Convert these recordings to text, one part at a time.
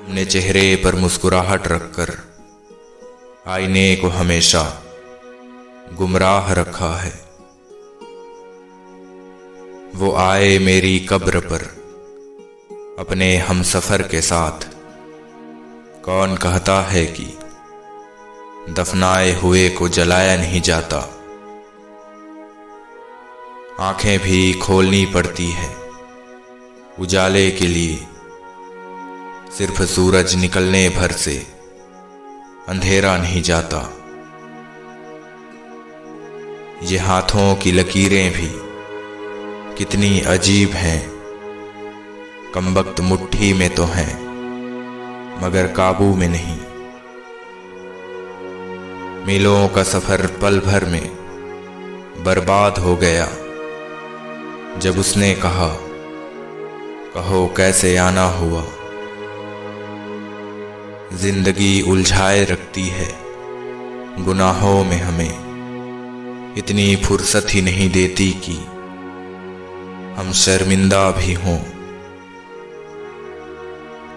हमने चेहरे पर मुस्कुराहट रखकर आईने को हमेशा गुमराह रखा है। वो आए मेरी कब्र पर अपने हमसफर के साथ, कौन कहता है कि दफनाए हुए को जलाया नहीं जाता। आंखें भी खोलनी पड़ती है उजाले के लिए, सिर्फ सूरज निकलने भर से अंधेरा नहीं जाता। ये हाथों की लकीरें भी कितनी अजीब हैं, कमबख्त मुट्ठी में तो हैं मगर काबू में नहीं। मीलों का सफर पल भर में बर्बाद हो गया जब उसने कहा, कहो कैसे आना हुआ। जिंदगी उलझाए रखती है गुनाहों में, हमें इतनी फुर्सत ही नहीं देती कि हम शर्मिंदा भी हों।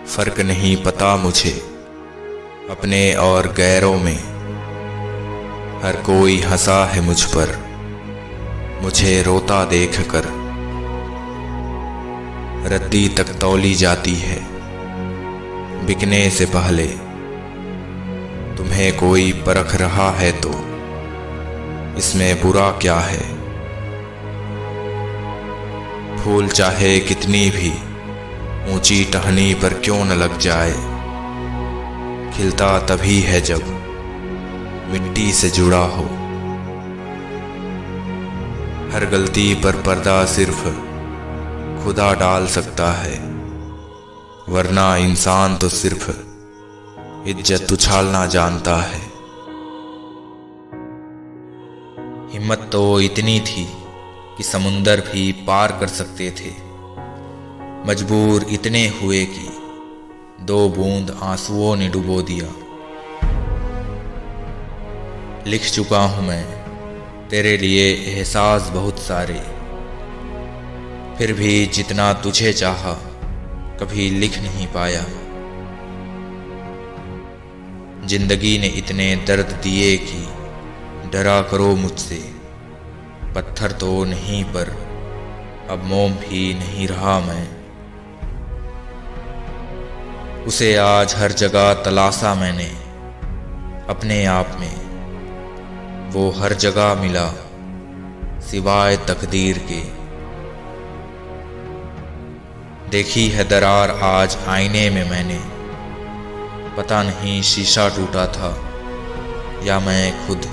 फर्क नहीं पता मुझे अपने और गैरों में, हर कोई हंसा है मुझ पर मुझे रोता देखकर। रद्दी तक तौली जाती है बिकने से पहले, तुम्हें कोई परख रहा है तो इसमें बुरा क्या है। फूल चाहे कितनी भी ऊंची टहनी पर क्यों न लग जाए, खिलता तभी है जब मिट्टी से जुड़ा हो। हर गलती पर पर्दा सिर्फ खुदा डाल सकता है, वरना इंसान तो सिर्फ इज्जत उछालना जानता है। हिम्मत तो इतनी थी कि समुंदर भी पार कर सकते थे, मजबूर इतने हुए कि 2 बूंद आंसुओं ने डुबो दिया। लिख चुका हूं मैं तेरे लिए एहसास बहुत सारे, फिर भी जितना तुझे चाहा कभी लिख नहीं पाया। जिंदगी ने इतने दर्द दिए कि डरा करो मुझसे, पत्थर तो नहीं पर अब मोम भी नहीं रहा मैं। उसे आज हर जगह तलाशा मैंने अपने आप में, वो हर जगह मिला सिवाय तकदीर के। देखी है दरार आज आईने में मैंने, पता नहीं शीशा टूटा था या मैं खुद।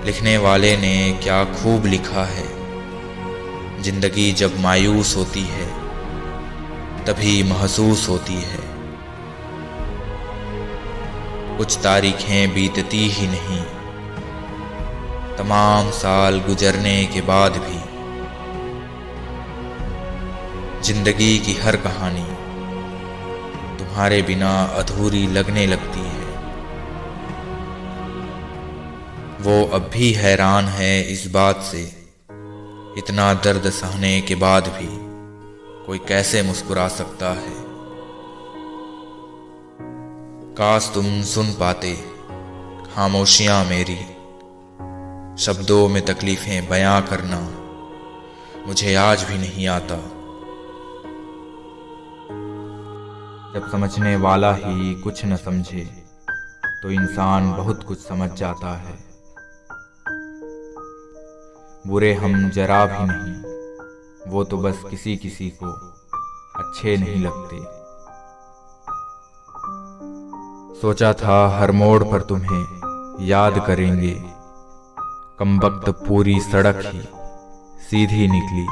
लिखने वाले ने क्या खूब लिखा है, जिंदगी जब मायूस होती है तभी महसूस होती है। कुछ तारीखें बीतती ही नहीं, तमाम साल गुजरने के बाद भी जिंदगी की हर कहानी तुम्हारे बिना अधूरी लगने लगती है। वो अब भी हैरान है इस बात से, इतना दर्द सहने के बाद भी कोई कैसे मुस्कुरा सकता है। काश तुम सुन पाते खामोशियां मेरी, शब्दों में तकलीफें बयां करना मुझे आज भी नहीं आता। जब समझने वाला ही कुछ न समझे तो इंसान बहुत कुछ समझ जाता है। बुरे हम जरा भी नहीं, वो तो बस किसी किसी को अच्छे नहीं लगते। सोचा था हर मोड़ पर तुम्हें याद करेंगे, कमबख्त पूरी सड़क ही सीधी निकली।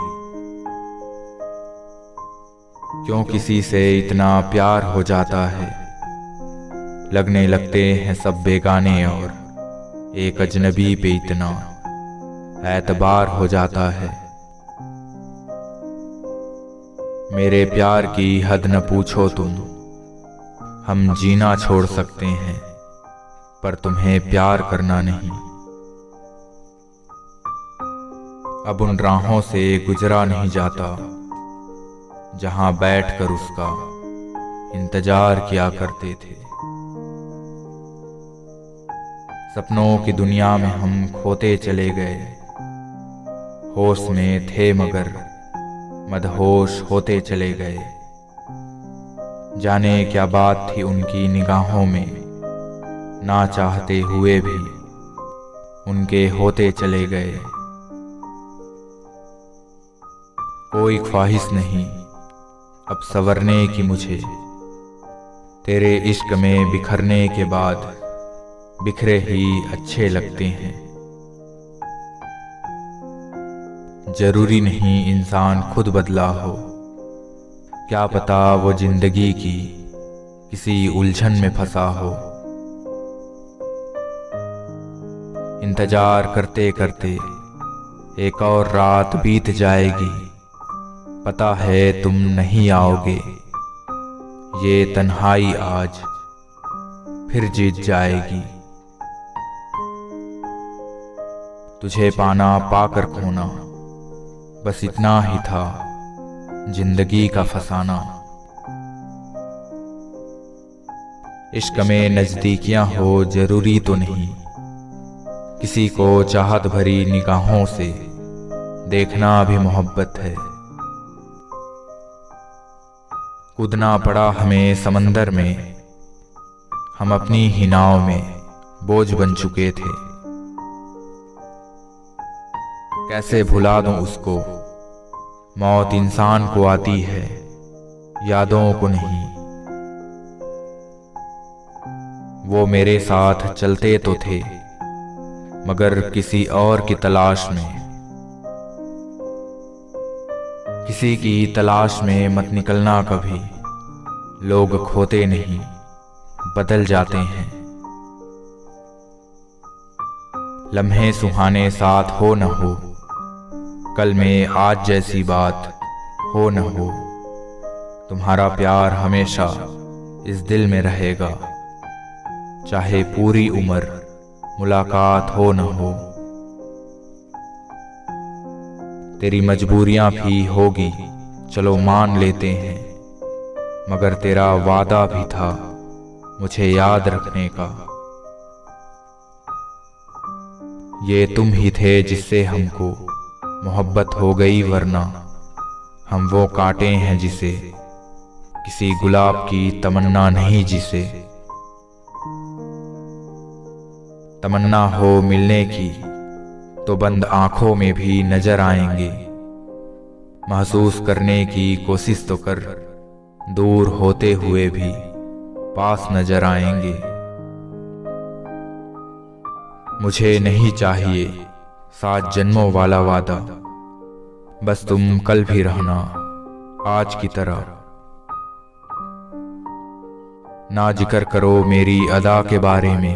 क्यों किसी से इतना प्यार हो जाता है, लगने लगते हैं सब बेगाने और एक अजनबी पे इतना एतबार हो जाता है। मेरे प्यार की हद न पूछो तुम, हम जीना छोड़ सकते हैं पर तुम्हें प्यार करना नहीं। अब उन राहों से गुजरा नहीं जाता जहां बैठकर उसका इंतजार किया करते थे। सपनों की दुनिया में हम खोते चले गए, होश में थे मगर मदहोश होते चले गए। जाने क्या बात थी उनकी निगाहों में, ना चाहते हुए भी उनके होते चले गए। कोई ख्वाहिश नहीं अब संवरने की मुझे, तेरे इश्क में बिखरने के बाद बिखरे ही अच्छे लगते हैं। जरूरी नहीं इंसान खुद बदला हो, क्या पता वो जिंदगी की किसी उलझन में फंसा हो। इंतजार करते करते एक और रात बीत जाएगी, पता है तुम नहीं आओगे, ये तन्हाई आज फिर जीत जाएगी। तुझे पाना पाकर खोना, बस इतना ही था जिंदगी का फसाना। इश्क में नजदीकियां हो जरूरी तो नहीं, किसी को चाहत भरी निगाहों से देखना भी मोहब्बत है। कूदना पड़ा हमें समंदर में, हम अपनी ही नाव में बोझ बन चुके थे। कैसे भुला दूं उसको, मौत इंसान को आती है यादों को नहीं। वो मेरे साथ चलते तो थे मगर किसी और की तलाश में। किसी की तलाश में मत निकलना कभी, लोग खोते नहीं बदल जाते हैं। लम्हे सुहाने साथ हो न हो, कल में आज जैसी बात हो न हो। तुम्हारा प्यार हमेशा इस दिल में रहेगा, चाहे पूरी उम्र मुलाकात हो न हो। तेरी मजबूरियां भी होगी चलो मान लेते हैं, मगर तेरा वादा भी था मुझे याद रखने का। ये तुम ही थे जिससे हमको मोहब्बत हो गई, वरना हम वो कांटे हैं जिसे किसी गुलाब की तमन्ना नहीं जिसे। तमन्ना हो मिलने की तो बंद आंखों में भी नजर आएंगे, महसूस करने की कोशिश तो कर, दूर होते हुए भी पास नजर आएंगे। मुझे नहीं चाहिए 7 जन्मों वाला वादा, बस तुम कल भी रहना आज की तरह। ना जिक्र करो मेरी अदा के बारे में,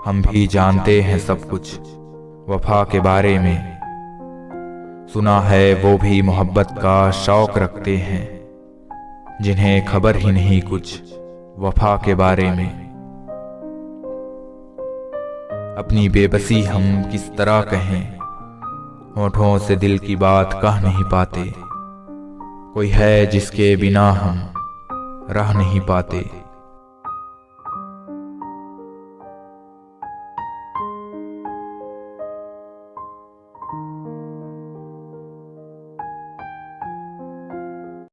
हम भी जानते हैं सब कुछ वफा के बारे में। सुना है वो भी मोहब्बत का शौक रखते हैं, जिन्हें खबर ही नहीं कुछ वफा के बारे में। अपनी बेबसी हम किस तरह कहें, होठों से दिल की बात कह नहीं पाते। कोई है जिसके बिना हम रह नहीं पाते।